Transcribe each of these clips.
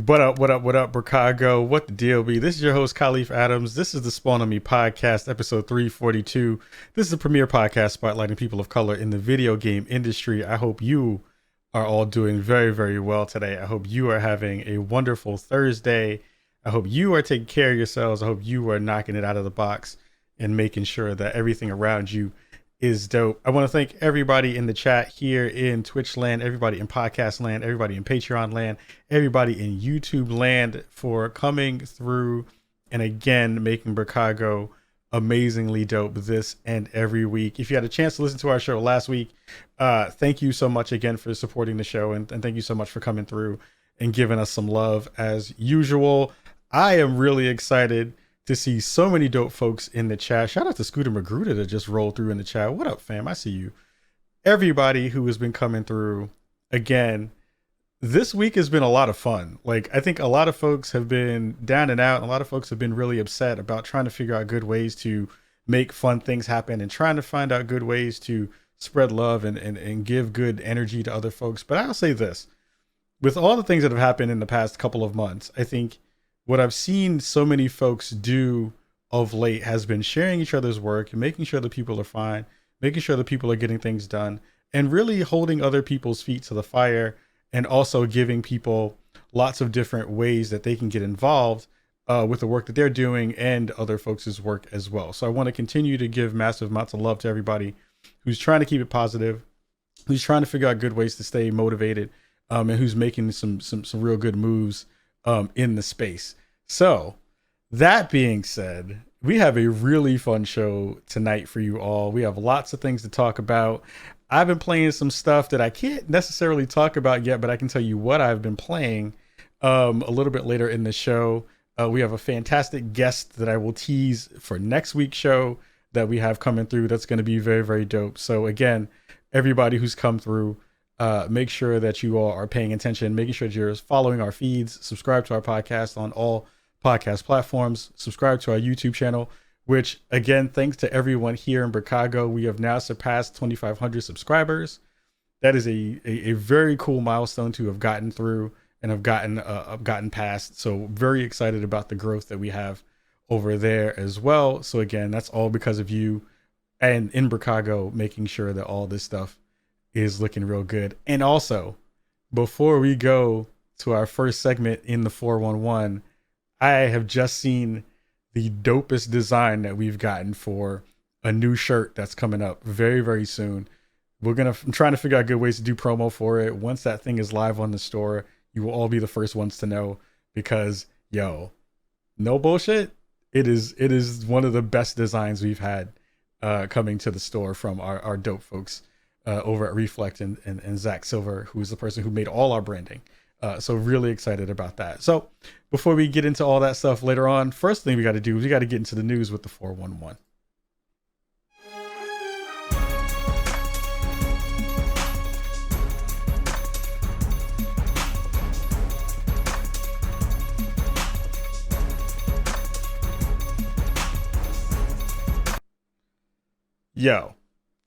What up, what up, what up, Chicago? What the deal be? This is your host, Kahlief Adams. This is the Spawn on Me podcast, episode 342. This is the premier podcast spotlighting people of color in the video game industry. I hope you are all doing very, very well today. I hope you are having a wonderful Thursday. I hope you are taking care of yourselves. I hope you are knocking it out of the box and making sure that everything around you is dope. I want to thank everybody in the chat here in Twitch land, everybody in podcast land, everybody in Patreon land, everybody in YouTube land for coming through and again making Chicago amazingly dope this and every week. If you had a chance to listen to our show last week, thank you so much again for supporting the show, and thank you so much for coming through and giving us some love as usual. I am really excited to see so many dope folks in the chat. Shout out to Scooter Magruder that just rolled through in the chat. What up, fam? I see you. Everybody who has been coming through again. This week has been a lot of fun. Like, I think a lot of folks have been down and out. And a lot of folks have been really upset about trying to figure out good ways to make fun things happen and trying to find out good ways to spread love and give good energy to other folks. But I'll say this, with all the things that have happened in the past couple of months, I think what I've seen so many folks do of late has been sharing each other's work and making sure that people are fine, making sure that people are getting things done, and really holding other people's feet to the fire, and also giving people lots of different ways that they can get involved with the work that they're doing and other folks' work as well. So I want to continue to give massive amounts of love to everybody who's trying to keep it positive, who's trying to figure out good ways to stay motivated, and who's making some real good moves in the space. So that being said, we have a really fun show tonight for you all. We have lots of things to talk about. I've been playing some stuff that I can't necessarily talk about yet, but I can tell you what I've been playing a little bit later in the show. We have a fantastic guest that I will tease for next week's show that we have coming through. That's going to be very, very dope. So again, everybody who's come through, make sure that you all are paying attention, making sure that you're following our feeds, subscribe to our podcast on all podcast platforms, subscribe to our YouTube channel, which again, thanks to everyone here in Chicago, we have now surpassed 2,500 subscribers. That is a very cool milestone to have gotten through and have gotten past. So very excited about the growth that we have over there as well. So again, that's all because of you and in Chicago, making sure that all this stuff is looking real good. And also, before we go to our first segment in the 411, I have just seen the dopest design that we've gotten for a new shirt that's coming up very, very soon. I'm trying to figure out good ways to do promo for it. Once that thing is live on the store, you will all be the first ones to know, because no bullshit. It is one of the best designs we've had coming to the store from our dope folks over at Reflect and Zach Silver, who's the person who made all our branding. So really excited about that. So before we get into all that stuff later on, first thing we got to do is we got to get into the news with the 411.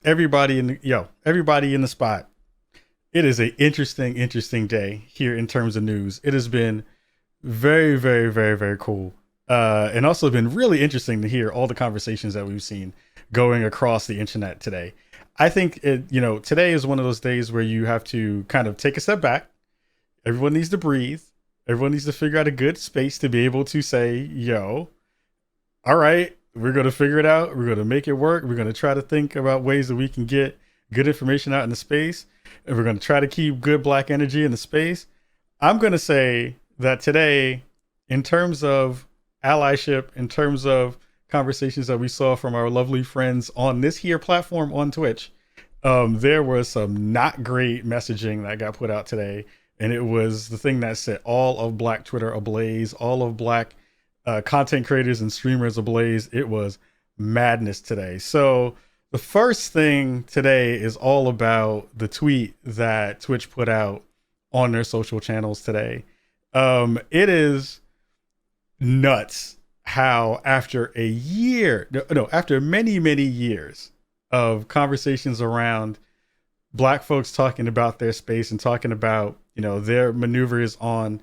Everybody in the spot. It is an interesting day here in terms of news. It has been very, very, very, very cool. And also been really interesting to hear all the conversations that we've seen going across the internet today. I think today is one of those days where you have to kind of take a step back. Everyone needs to breathe. Everyone needs to figure out a good space to be able to say, all right, we're going to figure it out. We're going to make it work. We're going to try to think about ways that we can get good information out in the space. And we're going to try to keep good Black energy in the space. I'm going to say that today, in terms of allyship, in terms of conversations that we saw from our lovely friends on this here platform on Twitch, there was some not great messaging that got put out today. And it was the thing that set all of Black Twitter ablaze, all of Black content creators and streamers ablaze. It was madness today. So the first thing today is all about the tweet that Twitch put out on their social channels today. It is nuts how after after many, many years of conversations around Black folks talking about their space and talking about, their maneuvers on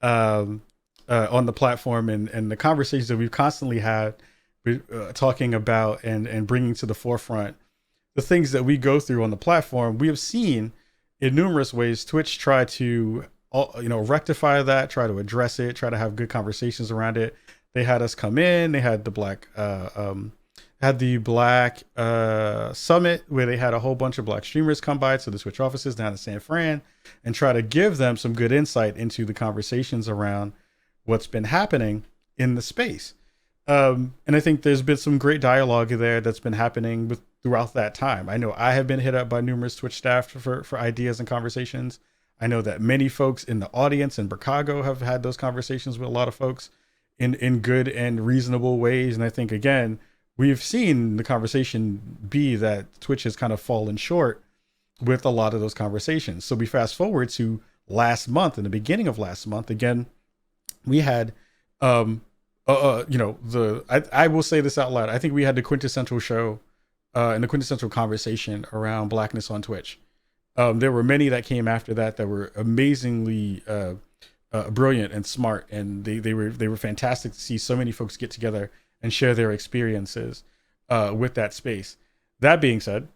on the platform, and the conversations that we've constantly had, talking about and bringing to the forefront the things that we go through on the platform. We have seen in numerous ways Twitch try to, rectify that, try to address it, try to have good conversations around it. They had us come in. They had the Black Summit, where they had a whole bunch of Black streamers come by to the Twitch offices down in San Fran and try to give them some good insight into the conversations around what's been happening in the space. And I think there's been some great dialogue there that's been happening throughout that time. I know I have been hit up by numerous Twitch staff for ideas and conversations. I know that many folks in the audience in Chicago have had those conversations with a lot of folks in good and reasonable ways. And I think, again, we've seen the conversation be that Twitch has kind of fallen short with a lot of those conversations. So we fast forward to last month, in the beginning of last month, again, we had, I will say this out loud. I think we had the quintessential show and the quintessential conversation around Blackness on Twitch. There were many that came after that were amazingly brilliant and smart, and they were fantastic to see so many folks get together and share their experiences with that space. That being said,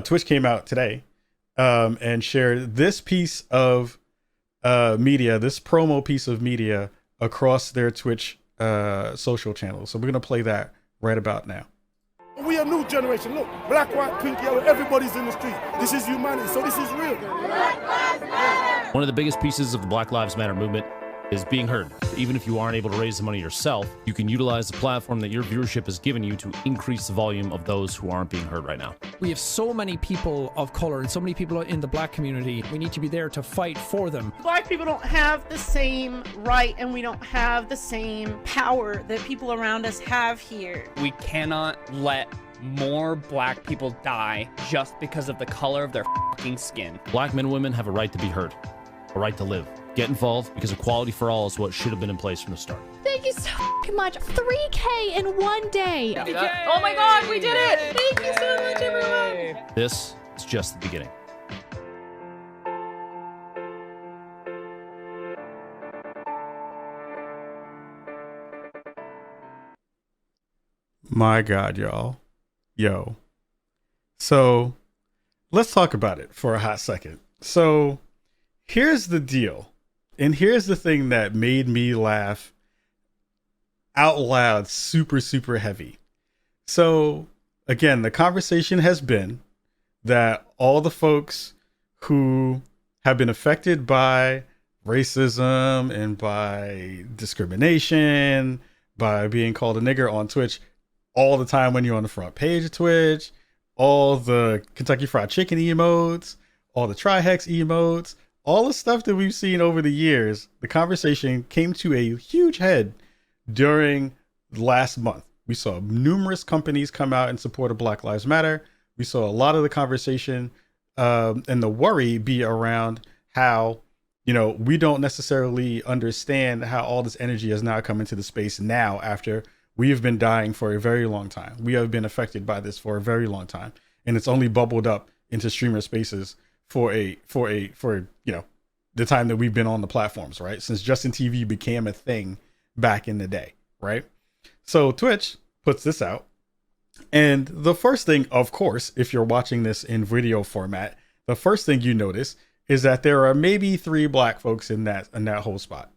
Twitch came out today and shared this piece of media, this promo piece of media across their Twitch social channels. So we're going to play that right about now. We a new generation. Look, black, white, pink, yellow, everybody's in the street. This is humanity, so this is real. One of the biggest pieces of the Black Lives Matter movement is being heard. Even if you aren't able to raise the money yourself, you can utilize the platform that your viewership has given you to increase the volume of those who aren't being heard right now. We have so many people of color and so many people in the Black community. We need to be there to fight for them. Black people don't have the same right, and we don't have the same power that people around us have here. We cannot let more Black people die just because of the color of their fucking skin. Black men and women have a right to be heard, a right to live. Get involved, because equality for all is what should have been in place from the start. Thank you so much. 3K in one day. Oh my God, we did it! Thank you so much, everyone. This is just the beginning. My God, y'all. Yo. So let's talk about it for a hot second. So here's the deal. And here's the thing that made me laugh out loud, super, super heavy. So again, the conversation has been that all the folks who have been affected by racism and by discrimination, by being called a nigger on Twitch all the time when you're on the front page of Twitch, all the Kentucky Fried Chicken emotes, all the Tri-Hex emotes, all the stuff that we've seen over the years, the conversation came to a huge head during last month. We saw numerous companies come out in support of Black Lives Matter. We saw a lot of the conversation and the worry be around how, we don't necessarily understand how all this energy has now come into the space now, after we have been dying for a very long time. We have been affected by this for a very long time, and it's only bubbled up into streamer spaces for the time that we've been on the platforms, right? Since Justin TV became a thing back in the day, right? So Twitch puts this out, and the first thing, of course, if you're watching this in video format, the first thing you notice is that there are maybe 3 Black folks in that whole spot.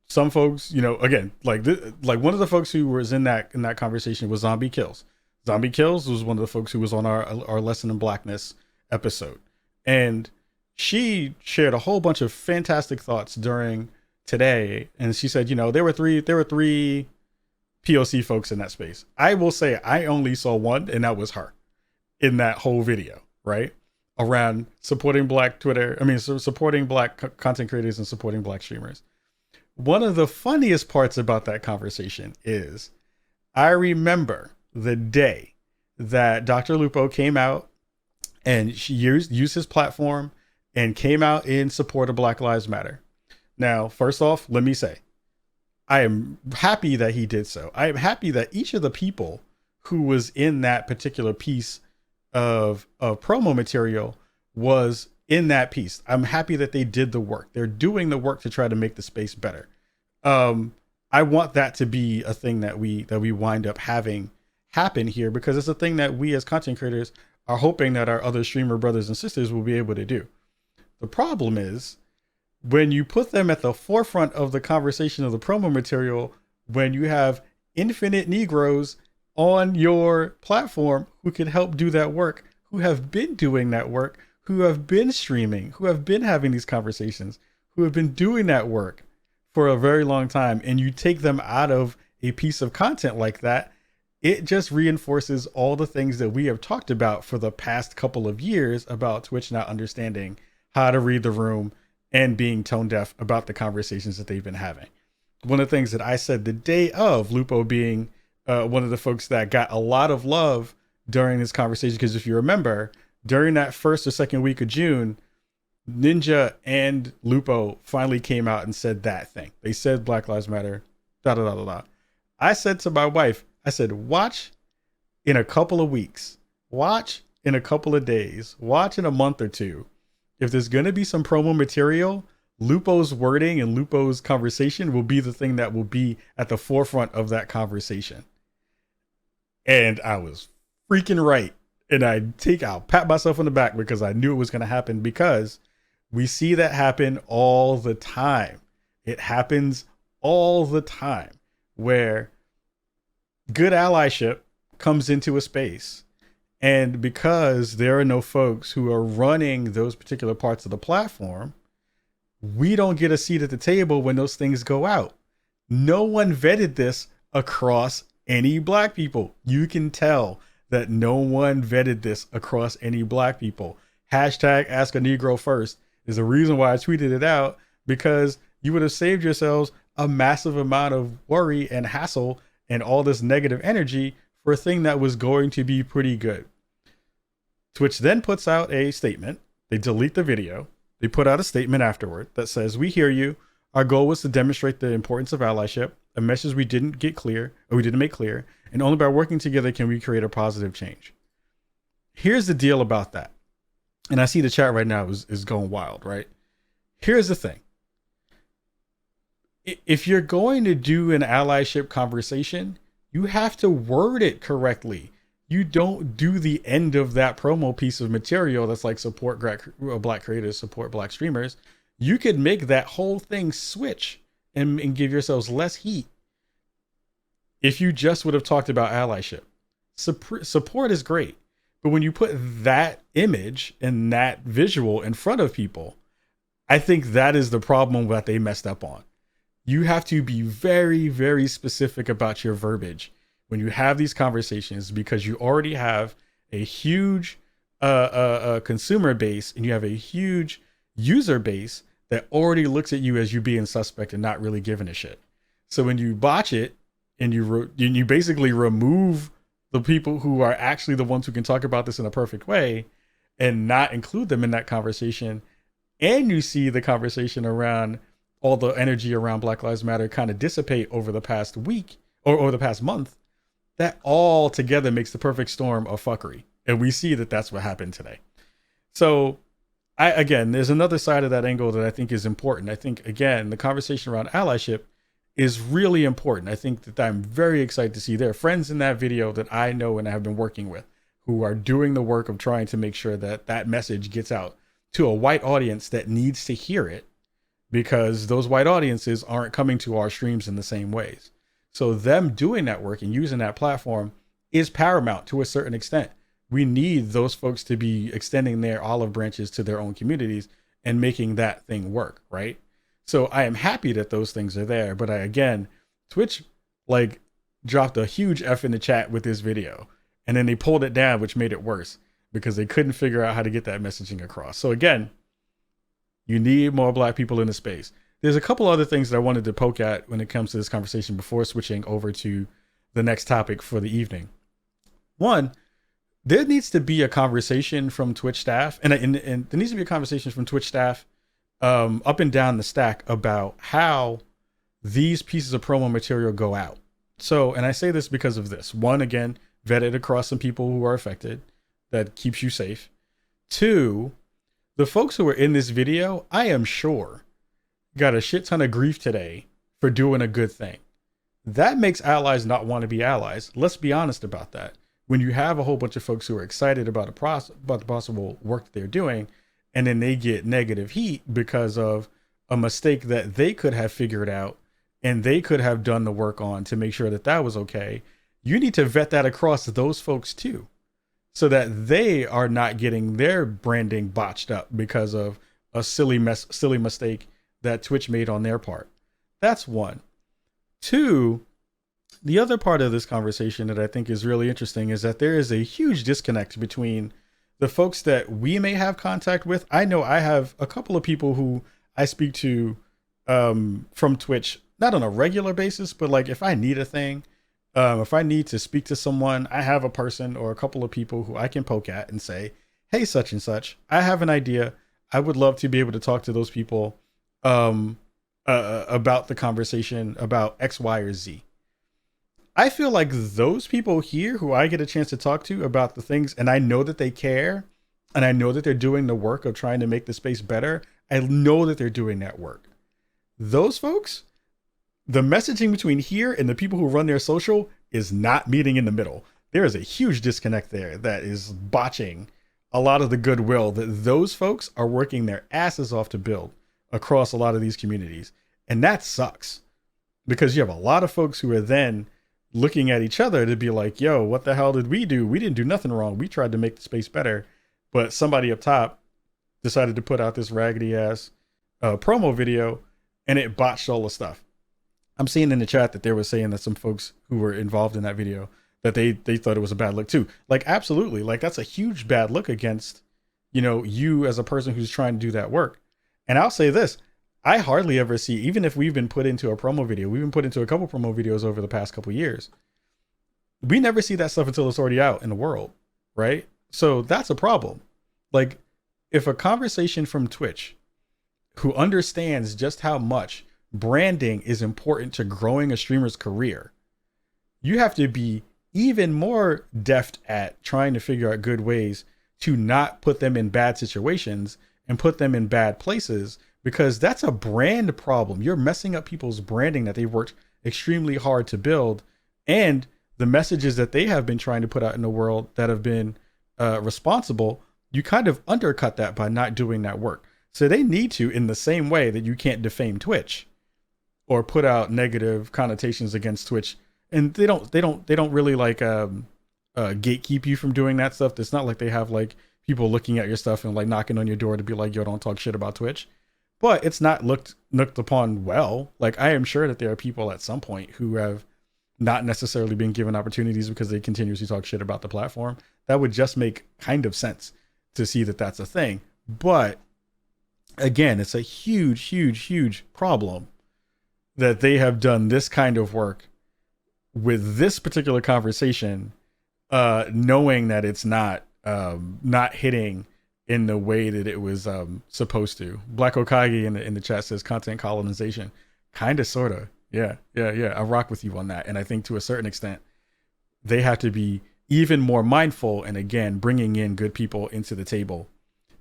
Some folks, again, like one of the folks who was in that conversation was Zombie Kills. Zombie Kills was one of the folks who was on our Lesson in Blackness episode. And she shared a whole bunch of fantastic thoughts during today. And she said, there were three POC folks in that space. I will say I only saw one, and that was her in that whole video, right? Around supporting Black supporting Black content creators and supporting Black streamers. One of the funniest parts about that conversation is I remember the day that Dr. Lupo came out and she used his platform and came out in support of Black Lives Matter. Now, first off, let me say, I am happy that he did so. I am happy that each of the people who was in that particular piece of promo material was in that piece. I'm happy that they did the work. They're doing the work to try to make the space better. I want that to be a thing that we wind up having happen here, because it's a thing that we as content creators are hoping that our other streamer brothers and sisters will be able to do. The problem is when you put them at the forefront of the conversation of the promo material, when you have infinite Negroes on your platform who can help do that work, who have been doing that work, who have been streaming, who have been having these conversations, who have been doing that work for a very long time, and you take them out of a piece of content like that, it just reinforces all the things that we have talked about for the past couple of years about Twitch not understanding how to read the room and being tone deaf about the conversations that they've been having. One of the things that I said the day of Lupo being one of the folks that got a lot of love during this conversation, because if you remember, during that first or second week of June, Ninja and Lupo finally came out and said that thing. They said Black Lives Matter, da da da da da. I said to my wife, I said, watch in a couple of weeks, watch in a couple of days, watch in a month or two. If there's going to be some promo material, Lupo's wording and Lupo's conversation will be the thing that will be at the forefront of that conversation. And I was freaking right. And I'll pat myself on the back because I knew it was going to happen, because we see that happen all the time. It happens all the time where good allyship comes into a space, and because there are no folks who are running those particular parts of the platform, we don't get a seat at the table when those things go out. No one vetted this across any black people. You can tell that no one vetted this across any black people. Hashtag Ask a Negro First is the reason why I tweeted it out, because you would have saved yourselves a massive amount of worry and hassle and all this negative energy for a thing that was going to be pretty good. Twitch then puts out a statement. They delete the video. They put out a statement afterward that says, "We hear you. Our goal was to demonstrate the importance of allyship, a message we didn't make clear, and only by working together can we create a positive change." Here's the deal about that. And I see the chat right now is going wild, right? Here's the thing. If you're going to do an allyship conversation, you have to word it correctly. You don't do the end of that promo piece of material that's like support black creators, support black streamers. You could make that whole thing switch and give yourselves less heat if you just would have talked about allyship. Support is great, but when you put that image and that visual in front of people, I think that is the problem that they messed up on. You have to be very, very specific about your verbiage when you have these conversations, because you already have a huge consumer base and you have a huge user base that already looks at you as you being suspect and not really giving a shit. So when you botch it and you basically remove the people who are actually the ones who can talk about this in a perfect way and not include them in that conversation, and you see the conversation around all the energy around Black Lives Matter kind of dissipate over the past week or the past month, that all together makes the perfect storm of fuckery. And we see that that's what happened today. So again, there's another side of that angle that I think is important. I think, again, the conversation around allyship is really important. I think that I'm very excited to see there are friends in that video that I know and have been working with who are doing the work of trying to make sure that that message gets out to a white audience that needs to hear it, because those white audiences aren't coming to our streams in the same ways. So them doing that work and using that platform is paramount to a certain extent. We need those folks to be extending their olive branches to their own communities and making that thing work, right? So I am happy that those things are there. But Twitch dropped a huge F in the chat with this video, and then they pulled it down, which made it worse because they couldn't figure out how to get that messaging across. So again, you need more black people in the space. There's a couple other things that I wanted to poke at when it comes to this conversation before switching over to the next topic for the evening. One, there needs to be a conversation from Twitch staff, and there needs to be a conversation from Twitch staff up and down the stack about how these pieces of promo material go out. So, and I say this because of this. One, again, vet it across some people who are affected. That keeps you safe. Two, The folks who were in this video, I am sure, got a shit ton of grief today for doing a good thing. That makes allies not want to be allies. Let's be honest about that. When you have a whole bunch of folks who are excited about the possible work that they're doing, and then they get negative heat because of a mistake that they could have figured out and they could have done the work on to make sure that that was okay, you need to vet that across those folks too, so that they are not getting their branding botched up because of a silly mistake that Twitch made on their part. That's one. Two, the other part of this conversation that I think is really interesting is that there is a huge disconnect between the folks that we may have contact with. I know I have a couple of people who I speak to from Twitch, not on a regular basis, but like if I need a thing, if I need to speak to someone, I have a person or a couple of people who I can poke at and say, hey, such and such, I have an idea. I would love to be able to talk to those people about the conversation about X, Y, or Z. I feel like those people here who I get a chance to talk to about the things, and I know that they care, and I know that they're doing the work of trying to make the space better. I know that they're doing that work. Those folks, the messaging between here and the people who run their social is not meeting in the middle. There is a huge disconnect there that is botching a lot of the goodwill that those folks are working their asses off to build across a lot of these communities. And that sucks, because you have a lot of folks who are then looking at each other to be like, yo, what the hell did we do? We didn't do nothing wrong. We tried to make the space better. But somebody up top decided to put out this raggedy ass promo video, and it botched all the stuff. I'm seeing in the chat that they were saying that some folks who were involved in that video, that they thought it was a bad look too. Like, absolutely. Like, that's a huge bad look against, you as a person who's trying to do that work. And I'll say this, I hardly ever see, even if we've been put into a promo video, we've been put into a couple promo videos over the past couple of years, we never see that stuff until it's already out in the world, right? So that's a problem. Like, if a conversation from Twitch, who understands just how much branding is important to growing a streamer's career, you have to be even more deft at trying to figure out good ways to not put them in bad situations and put them in bad places, because that's a brand problem. You're messing up people's branding that they've worked extremely hard to build, and the messages that they have been trying to put out in the world that have been responsible. You kind of undercut that by not doing that work. So they need to, in the same way that you can't defame Twitch or put out negative connotations against Twitch, and they don't really like gatekeep you from doing that stuff. It's not like they have like people looking at your stuff and like knocking on your door to be like, yo, don't talk shit about Twitch. But it's not looked upon well. Like, I am sure that there are people at some point who have not necessarily been given opportunities because they continuously talk shit about the platform. That would just make kind of sense to see that that's a thing. But again, it's a huge, huge, huge problem that they have done this kind of work with this particular conversation, knowing that it's not hitting in the way that it was supposed to. Black Okage in the chat says content colonization. Kind of, sort of. Yeah. I rock with you on that. And I think to a certain extent, they have to be even more mindful. And again, bringing in good people into the table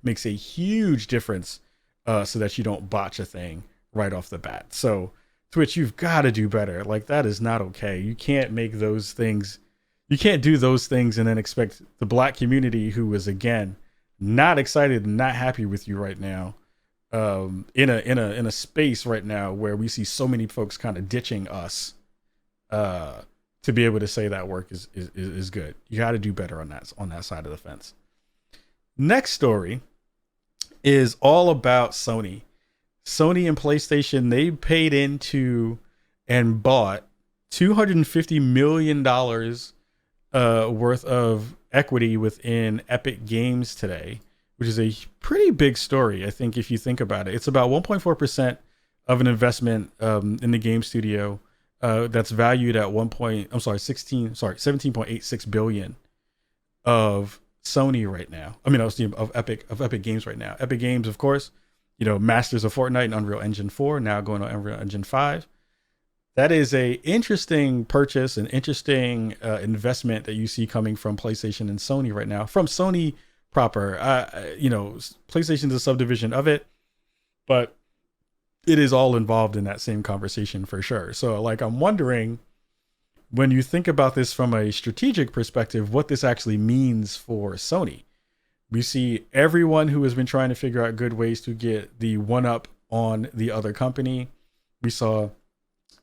makes a huge difference, so that you don't botch a thing right off the bat. So Twitch, you've got to do better. Like, that is not okay. You can't make those things. You can't do those things and then expect the Black community, who is, again, not excited and not happy with you right now, in a space right now where we see so many folks kind of ditching us, to be able to say that work is good. You got to do better on that side of the fence. Next story is all about Sony. Sony and PlayStation, they paid into and bought $250 million worth of equity within Epic Games today, which is a pretty big story. I think if you think about it, it's about 1.4% of an investment in the game studio that's valued at 17.86 billion of Sony right now. I mean, of Epic Games right now. Epic Games, of course, masters of Fortnite and Unreal Engine 4, now going on Unreal Engine 5. That is a interesting purchase, an interesting investment that you see coming from PlayStation and Sony right now. From Sony proper. PlayStation's a subdivision of it, but it is all involved in that same conversation for sure. So like, I'm wondering, when you think about this from a strategic perspective, what this actually means for Sony. We see everyone who has been trying to figure out good ways to get the one up on the other company. We saw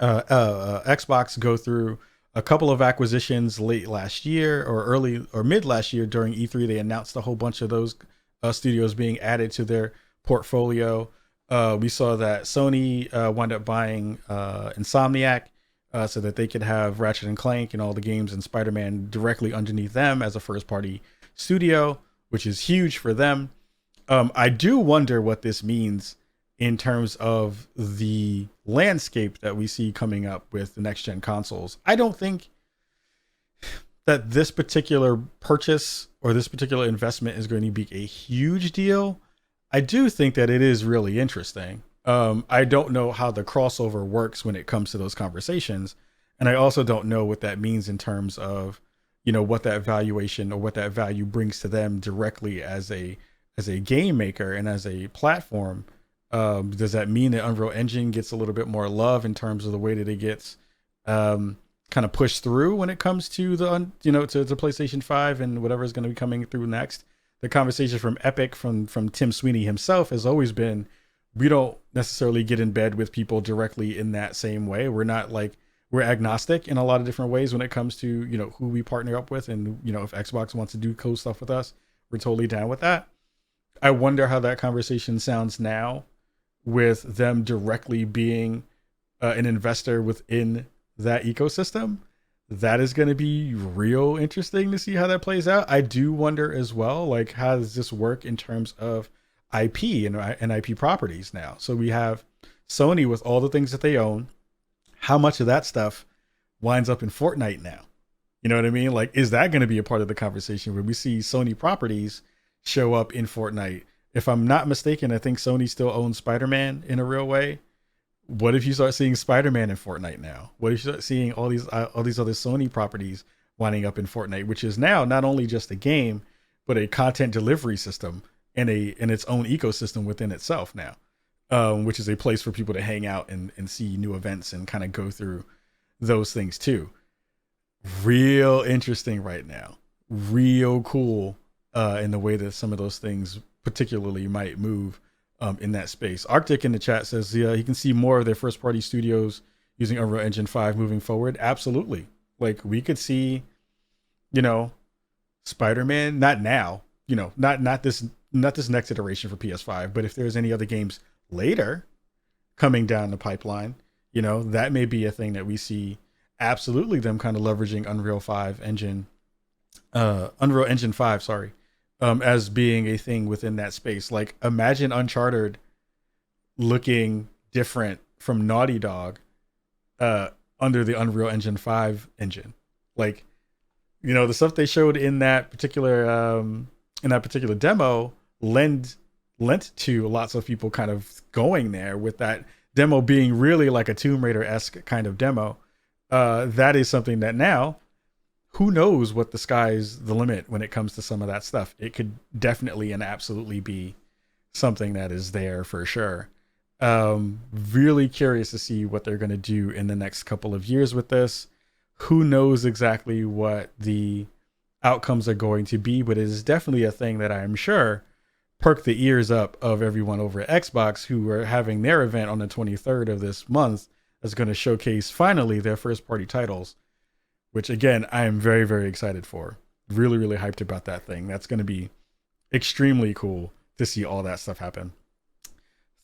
Xbox go through a couple of acquisitions late last year or early or mid last year during E3. They announced a whole bunch of those studios being added to their portfolio. We saw that Sony wound up buying Insomniac so that they could have Ratchet and Clank and all the games and Spider-Man directly underneath them as a first party studio, which is huge for them. I do wonder what this means in terms of the landscape that we see coming up with the next gen consoles. I don't think that this particular purchase or this particular investment is going to be a huge deal. I do think that it is really interesting. I don't know how the crossover works when it comes to those conversations. And I also don't know what that means in terms of, what that valuation or what that value brings to them directly as a game maker and as a platform. Does that mean that Unreal Engine gets a little bit more love in terms of the way that it gets kind of pushed through when it comes to the to PlayStation 5 and whatever is going to be coming through next? The conversation from Epic, from Tim Sweeney himself, has always been, we don't necessarily get in bed with people directly in that same way. We're agnostic in a lot of different ways when it comes to, who we partner up with. And, if Xbox wants to do cool stuff with us, we're totally down with that. I wonder how that conversation sounds now with them directly being an investor within that ecosystem. That is going to be real interesting to see how that plays out. I do wonder as well, like, how does this work in terms of IP and IP properties now? So we have Sony with all the things that they own. How much of that stuff winds up in Fortnite now? You know what I mean? Like, is that going to be a part of the conversation where we see Sony properties show up in Fortnite? If I'm not mistaken, I think Sony still owns Spider-Man in a real way. What if you start seeing Spider-Man in Fortnite now? What if you start seeing all these other Sony properties winding up in Fortnite, which is now not only just a game, but a content delivery system and its own ecosystem within itself now, which is a place for people to hang out and see new events and kind of go through those things too. Real interesting right now. Real cool in the way that some of those things particularly might move in that space. Arctic in the chat says he can see more of their first party studios using Unreal Engine 5 moving forward. Absolutely. Like, we could see, Spider-Man, not now, not this next iteration for PS5, but if there's any other games later coming down the pipeline, that may be a thing that we see absolutely them kind of leveraging Unreal Engine 5, sorry, as being a thing within that space. Like, imagine Uncharted looking different from Naughty Dog under the Unreal Engine 5 engine. Like, the stuff they showed in that particular demo lent to lots of people kind of going there, with that demo being really like a Tomb Raider-esque kind of demo. That is something that now, who knows what the sky's the limit when it comes to some of that stuff. It could definitely and absolutely be something that is there for sure. Really curious to see what they're going to do in the next couple of years with this. Who knows exactly what the outcomes are going to be, but it is definitely a thing that I'm sure perked the ears up of everyone over at Xbox, who are having their event on the 23rd of this month that's going to showcase finally their first party titles, which again, I am very, very excited for. Really, really hyped about that thing. That's going to be extremely cool to see all that stuff happen.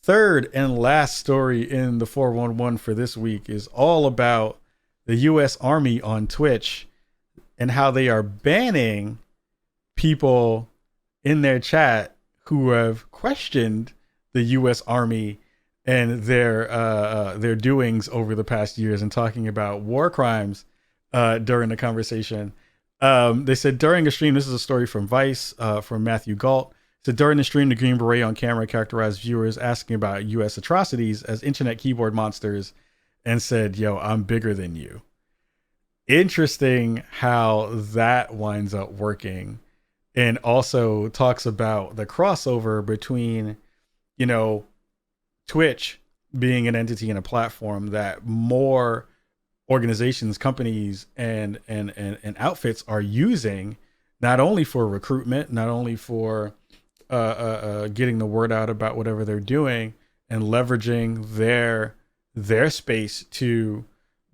Third and last story in the 411 for this week is all about the U.S. Army on Twitch and how they are banning people in their chat who have questioned the U.S. Army and their doings over the past years, and talking about war crimes during the conversation. They said during a stream, this is a story from Vice, from Matthew Galt. So during the stream, the Green Beret on camera characterized viewers asking about U.S. atrocities as internet keyboard monsters and said, "Yo, I'm bigger than you." Interesting how that winds up working and also talks about the crossover between, you know, Twitch being an entity and a platform that more organizations, companies, and outfits are using, not only for recruitment, not only for getting the word out about whatever they're doing and leveraging their space to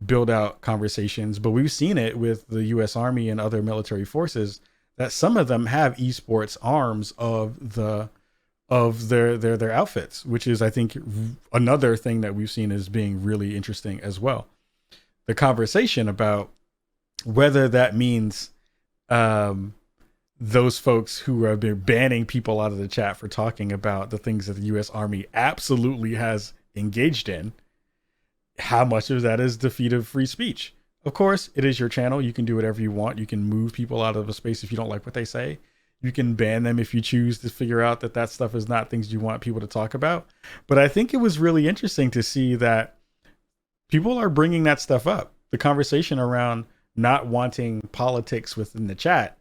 build out conversations, but we've seen it with the U.S. Army and other military forces that some of them have esports arms of their outfits, which is, I think, another thing that we've seen as being really interesting as well. The conversation about whether that means those folks who have been banning people out of the chat for talking about the things that the U.S. Army absolutely has engaged in, how much of that is defeat of free speech? Of course, it is your channel. You can do whatever you want. You can move people out of a space if you don't like what they say. You can ban them if you choose to figure out that that stuff is not things you want people to talk about. But I think it was really interesting to see that people are bringing that stuff up. The conversation around not wanting politics within the chat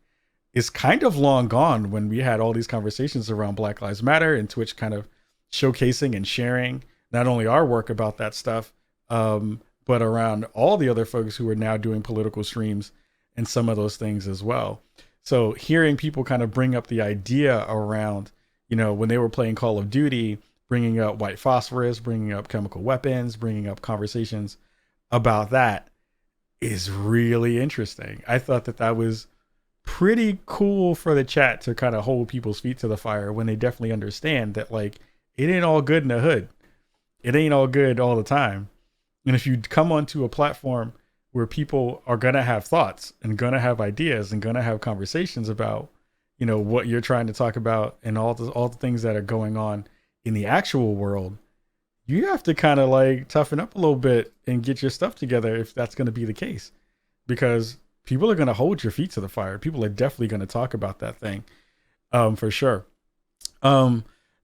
is kind of long gone when we had all these conversations around Black Lives Matter and Twitch kind of showcasing and sharing not only our work about that stuff, but around all the other folks who are now doing political streams and some of those things as well. So hearing people kind of bring up the idea around, you know, when they were playing Call of Duty, bringing up white phosphorus, bringing up chemical weapons, bringing up conversations about that is really interesting. I thought that was pretty cool for the chat to kind of hold people's feet to the fire when they definitely understand that, like, it ain't all good in the hood. It ain't all good all the time. And if you come onto a platform where people are going to have thoughts and going to have ideas and going to have conversations about, you know, what you're trying to talk about and all the things that are going on in the actual world, you have to kind of like toughen up a little bit and get your stuff together if that's going to be the case, because people are going to hold your feet to the fire. People are definitely going to talk about that thing, for sure.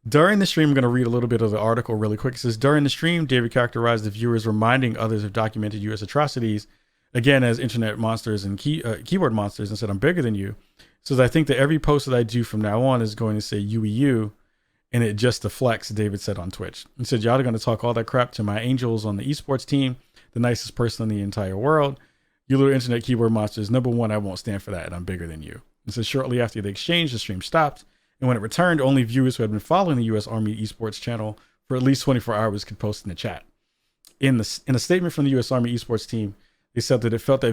During the stream, I'm going to read a little bit of the article really quick. It says, during the stream, David characterized the viewers reminding others of documented U.S. atrocities, again, as internet monsters and keyboard monsters, and said, I'm bigger than you. So I think that every post that I do from now on is going to say UEU, and it just deflects, David said on Twitch. He said, y'all are going to talk all that crap to my angels on the esports team, the nicest person in the entire world. You little internet keyboard monsters, number one, I won't stand for that, and I'm bigger than you. And so shortly after the exchange, the stream stopped. And when it returned, only viewers who had been following the U.S. Army esports channel for at least 24 hours could post in the chat. In a statement from the U.S. Army esports team, they said that it felt that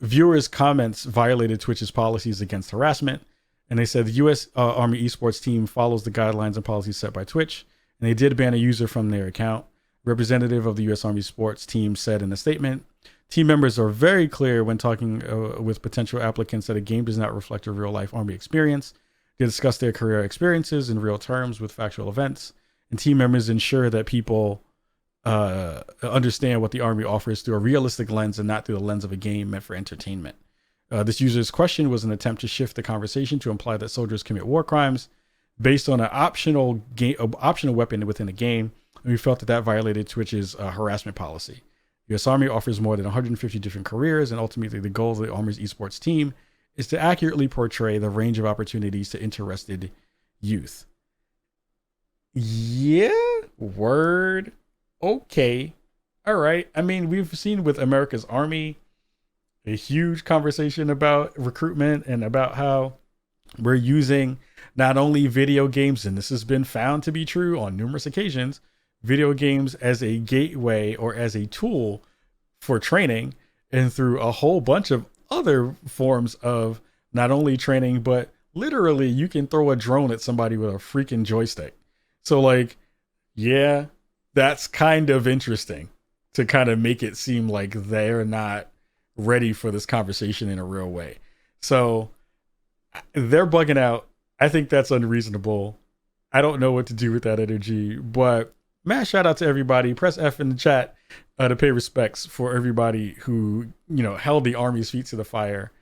viewers' comments violated Twitch's policies against harassment. And they said the U.S. Army esports team follows the guidelines and policies set by Twitch, and they did ban a user from their account. Representative of the U.S. Army sports team said in a statement, team members are very clear when talking with potential applicants that a game does not reflect a real-life Army experience. They discuss their career experiences in real terms with factual events, and team members ensure that people understand what the Army offers through a realistic lens and not through the lens of a game meant for entertainment. This user's question was an attempt to shift the conversation to imply that soldiers commit war crimes based on an optional weapon within a game, and we felt that violated Twitch's harassment policy. The U.S. Army offers more than 150 different careers, and ultimately the goal of the Army's esports team is to accurately portray the range of opportunities to interested youth. Yeah, word. Okay. All right. I mean, we've seen with America's Army a huge conversation about recruitment and about how we're using not only video games, and this has been found to be true on numerous occasions, video games as a gateway or as a tool for training, and through a whole bunch of other forms of not only training, but literally you can throw a drone at somebody with a freaking joystick. So like, yeah, that's kind of interesting to kind of make it seem like they're not ready for this conversation in a real way. So they're bugging out. I think that's unreasonable. I don't know what to do with that energy, but mass shout out to everybody. Press F in the chat to pay respects for everybody who, you know, held the Army's feet to the fire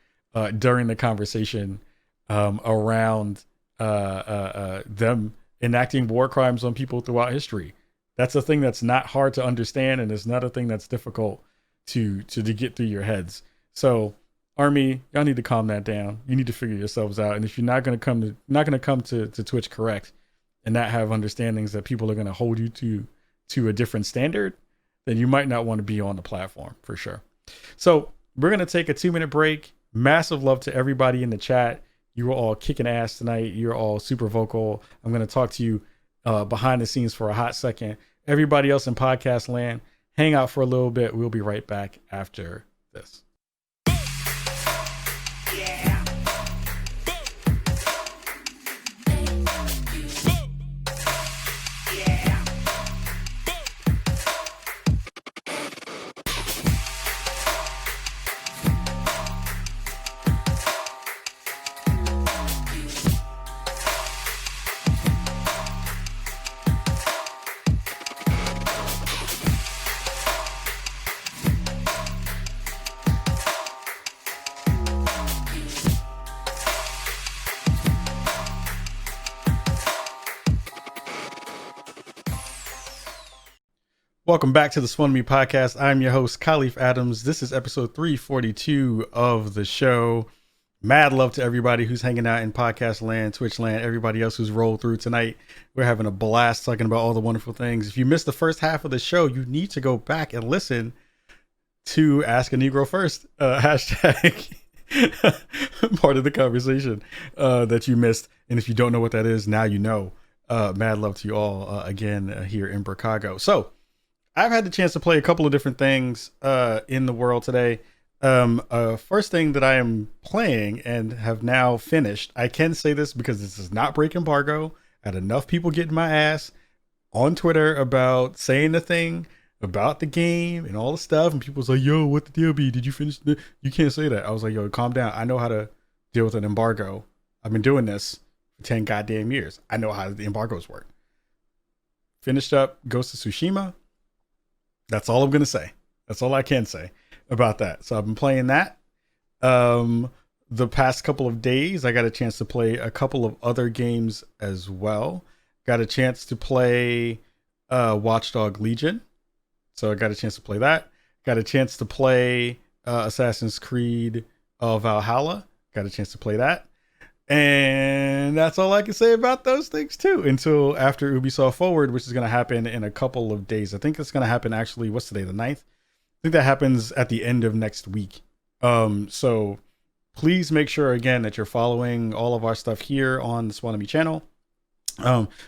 during the conversation around them enacting war crimes on people throughout history. That's a thing that's not hard to understand, and it's not a thing that's difficult to get through your heads. So Army, y'all need to calm that down. You need to figure yourselves out. And if you're not gonna come to Twitch correct and not have understandings that people are gonna hold you to a different standard, then you might not want to be on the platform for sure. So we're gonna take a 2-minute break. Massive love to everybody in the chat. You were all kicking ass tonight. You're all super vocal. I'm gonna talk to you behind the scenes for a hot second. Everybody else in podcast land, hang out for a little bit. We'll be right back after this. Welcome back to the Spawn Me podcast. I'm your host, Kahlief Adams. This is episode 342 of the show. Mad love to everybody who's hanging out in podcast land, Twitch land, everybody else who's rolled through tonight. We're having a blast talking about all the wonderful things. If you missed the first half of the show, you need to go back and listen to Ask a Negro First, hashtag part of the conversation that you missed. And if you don't know what that is, now you know. Mad love to you all again here in Chicago. So I've had the chance to play a couple of different things in the world today. First thing that I am playing and have now finished, I can say this because this does not break embargo. I had enough people getting my ass on Twitter about saying the thing about the game and all the stuff. And people was like, yo, what the deal be? Did you finish? You can't say that. I was like, yo, calm down. I know how to deal with an embargo. I've been doing this for 10 goddamn years. I know how the embargoes work. Finished up Ghost of Tsushima. That's all I'm going to say. That's all I can say about that. So I've been playing that. The past couple of days, I got a chance to play a couple of other games as well. Got a chance to play Watchdog Legion. So I got a chance to play that. Got a chance to play Assassin's Creed Valhalla. Got a chance to play that. And that's all I can say about those things too, until after Ubisoft Forward, which is going to happen in a couple of days. I think it's going to happen actually, what's today, the 9th? I think that happens at the end of next week. So please make sure again that you're following all of our stuff here on the Spawn Me channel.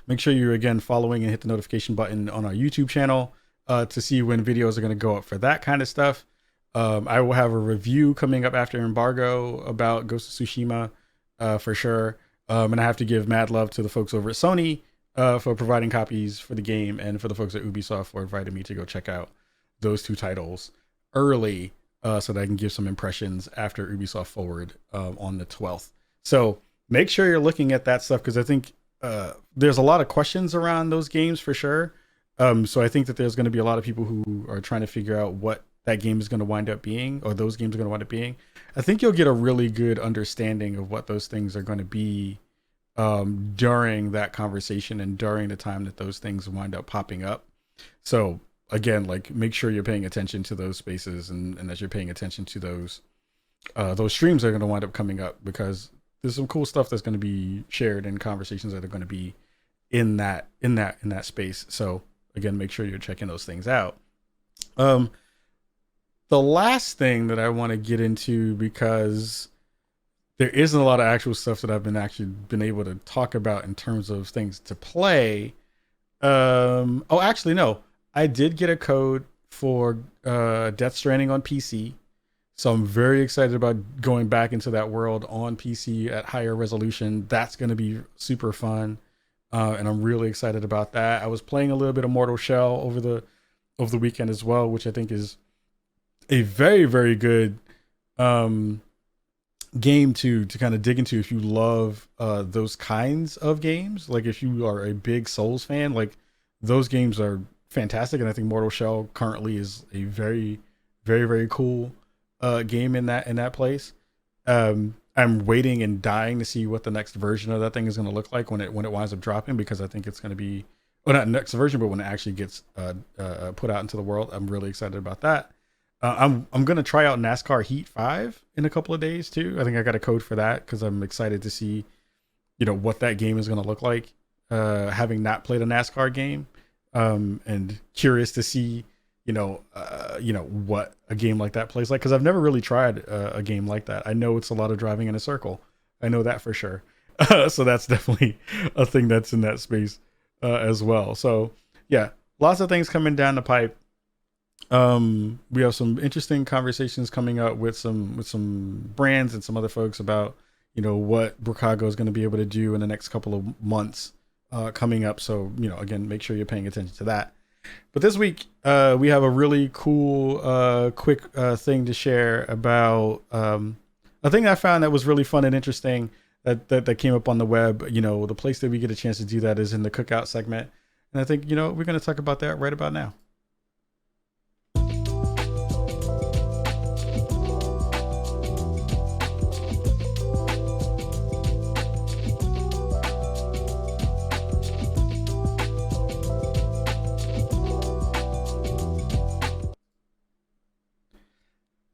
Make sure you're again following and hit the notification button on our YouTube channel to see when videos are going to go up for that kind of stuff. I will have a review coming up after embargo about Ghost of Tsushima. For sure. And I have to give mad love to the folks over at Sony for providing copies for the game, and for the folks at Ubisoft for inviting me to go check out those two titles early so that I can give some impressions after Ubisoft Forward on the 12th. So make sure you're looking at that stuff, because I think there's a lot of questions around those games for sure. So I think that there's going to be a lot of people who are trying to figure out what that game is going to wind up being, or those games are going to wind up being. I think you'll get a really good understanding of what those things are going to be during that conversation and during the time that those things wind up popping up. So again, like, make sure you're paying attention to those spaces, and that you're paying attention to those streams that are going to wind up coming up, because there's some cool stuff that's going to be shared and conversations that are going to be in that space. So again, make sure you're checking those things out. The last thing that I want to get into, because there isn't a lot of actual stuff that I've been able to talk about in terms of things to play. Actually, no, I did get a code for Death Stranding on PC. So I'm very excited about going back into that world on PC at higher resolution. That's going to be super fun. And I'm really excited about that. I was playing a little bit of Mortal Shell over the weekend as well, which I think is a very, very good game to kind of dig into if you love those kinds of games. Like, if you are a big Souls fan, like, those games are fantastic. And I think Mortal Shell currently is a very, very, very cool game in that place. I'm waiting and dying to see what the next version of that thing is going to look like when it winds up dropping, because I think it's going to be, well, not next version, but when it actually gets put out into the world. I'm really excited about that. I'm gonna try out NASCAR Heat 5 in a couple of days too. I think I got a code for that because I'm excited to see, what that game is gonna look like. Having not played a NASCAR game, and curious to see, what a game like that plays like, because I've never really tried a game like that. I know it's a lot of driving in a circle. I know that for sure. So that's definitely a thing that's in that space as well. So yeah, lots of things coming down the pipe. We have some interesting conversations coming up with some brands and some other folks about, what Brocago is going to be able to do in the next couple of months coming up. So, again, make sure you're paying attention to that. But this week, we have a really cool, quick thing to share about a thing I found that was really fun and interesting that came up on the web. The place that we get a chance to do that is in the cookout segment. And I think, we're going to talk about that right about now.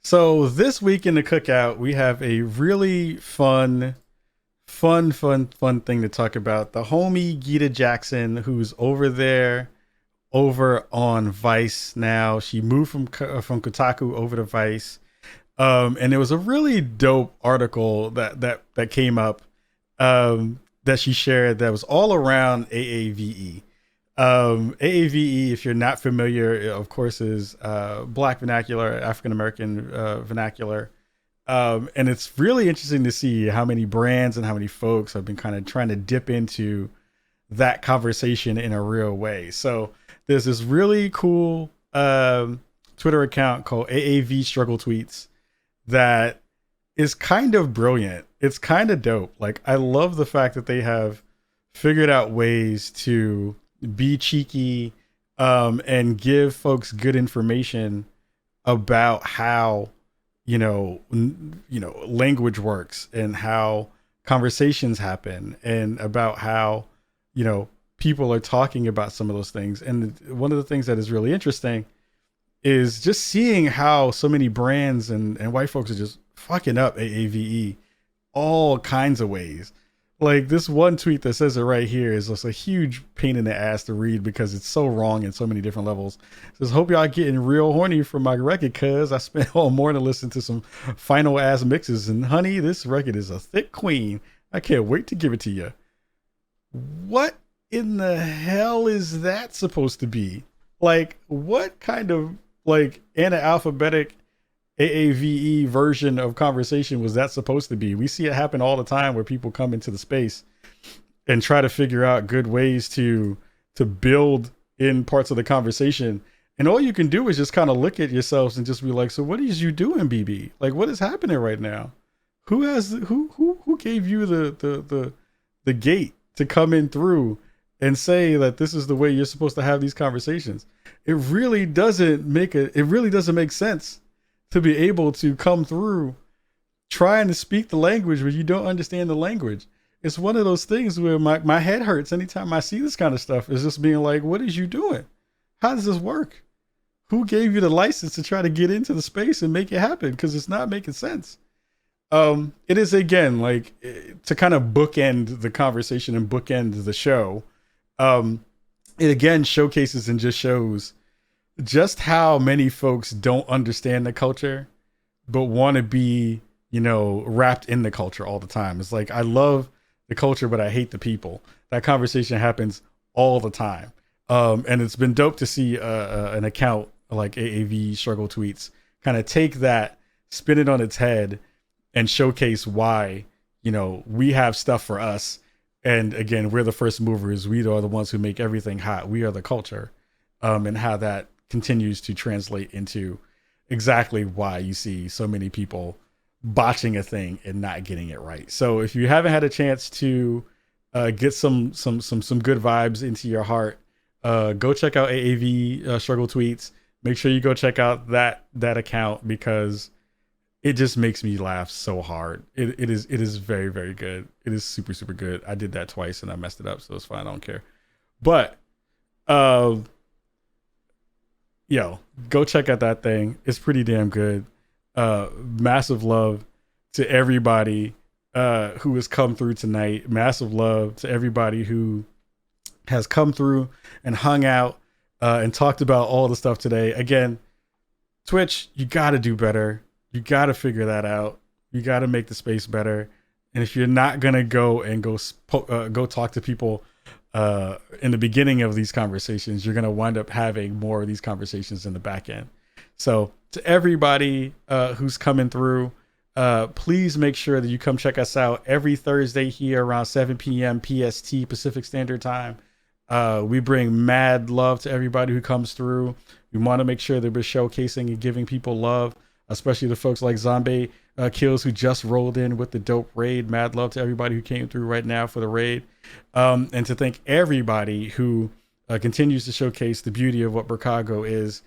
So this week in the cookout, we have a really fun thing to talk about. The homie Gita Jackson, who's over on Vice now. She moved from Kotaku over to Vice. And it was a really dope article that came up that she shared that was all around AAVE. AAVE, if you're not familiar, of course, is Black vernacular, African American vernacular. And it's really interesting to see how many brands and how many folks have been kind of trying to dip into that conversation in a real way. So there's this really cool Twitter account called AAV Struggle Tweets that is kind of brilliant. It's kind of dope. Like, I love the fact that they have figured out ways to be cheeky and give folks good information about how language works and how conversations happen and about how people are talking about some of those things. And one of the things that is really interesting is just seeing how so many brands and white folks are just fucking up AAVE all kinds of ways. Like, this one tweet that says it right here is just a huge pain in the ass to read because it's so wrong in so many different levels. It says, hope y'all getting real horny for my record, cuz I spent all morning listening to some final ass mixes, and honey, this record is a thick queen. I can't wait to give it to you. What in the hell is that supposed to be? Like, what kind of ana-alphabetic AAVE version of conversation was that supposed to be? We see it happen all the time where people come into the space and try to figure out good ways to build in parts of the conversation. And all you can do is just kind of look at yourselves and just be like, so what is you doing, BB? Like, what is happening right now? Who gave you the gate to come in through and say that this is the way you're supposed to have these conversations? It really doesn't make sense to be able to come through trying to speak the language when you don't understand the language. It's one of those things where my head hurts anytime I see this kind of stuff. It's just being like, what is you doing? How does this work? Who gave you the license to try to get into the space and make it happen? Because it's not making sense. It is, again, like, to kind of bookend the conversation and bookend the show. It again showcases and just shows just how many folks don't understand the culture, but want to be, wrapped in the culture all the time. It's like, I love the culture, but I hate the people. That conversation happens all the time. And it's been dope to see an account like AAV Struggle Tweets kind of take that, spin it on its head, and showcase why, we have stuff for us. And again, we're the first movers. We are the ones who make everything hot. We are the culture. And how that continues to translate into exactly why you see so many people botching a thing and not getting it right. So if you haven't had a chance to get some good vibes into your heart, go check out AAV Struggle Tweets. Make sure you go check out that account because it just makes me laugh so hard. It is very, very good. It is super, super good. I did that twice and I messed it up, so it's fine. I don't care. But yo, go check out that thing. It's pretty damn good. Massive love to everybody who has come through tonight. Massive love to everybody who has come through and hung out and talked about all the stuff today. Again, Twitch, you got to do better. You got to figure that out. You got to make the space better. And if you're not going to go and go talk to people in the beginning of these conversations, you're going to wind up having more of these conversations in the back end. So to everybody who's coming through, please make sure that you come check us out every Thursday here around 7 p.m. PST, Pacific Standard Time. We bring mad love to everybody who comes through. We want to make sure that we're showcasing and giving people love, especially the folks like Zombie Kills who just rolled in with the dope raid. Mad love to everybody who came through right now for the raid. And to thank everybody who continues to showcase the beauty of what Bricago is.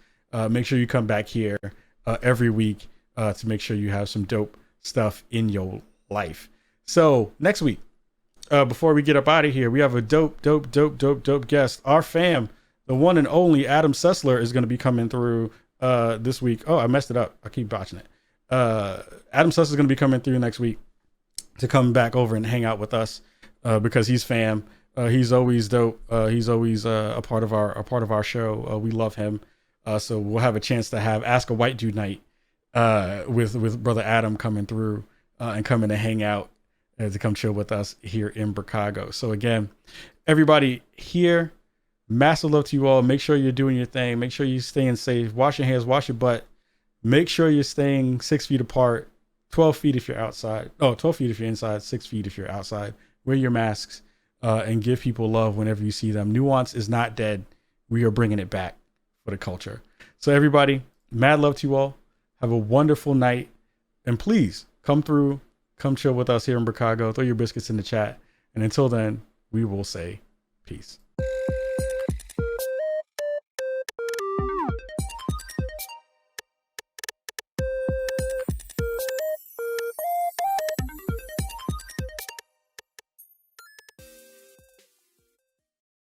Make sure you come back here every week to make sure you have some dope stuff in your life. So next week, before we get up out of here, we have a dope guest. Our fam, the one and only Adam Sessler, is going to be coming through this week. Oh, I messed it up. I keep botching it. Adam Sessler is going to be coming through next week to come back over and hang out with us because he's fam. He's always dope. He's always a part of our show. We love him. So we'll have a chance to ask a white dude night with brother Adam coming through and coming to hang out to come chill with us here in Bricago. So again, everybody here, massive love to you all. Make sure you're doing your thing. Make sure you're staying safe. Wash your hands, wash your butt. Make sure you're staying 6 feet apart, 12 feet if you're outside. Oh, 12 feet if you're inside, 6 feet if you're outside. Wear your masks and give people love whenever you see them. Nuance is not dead. We are bringing it back for the culture. So everybody, mad love to you all. Have a wonderful night. And please come through, come chill with us here in Bricago. Throw your biscuits in the chat. And until then, we will say peace.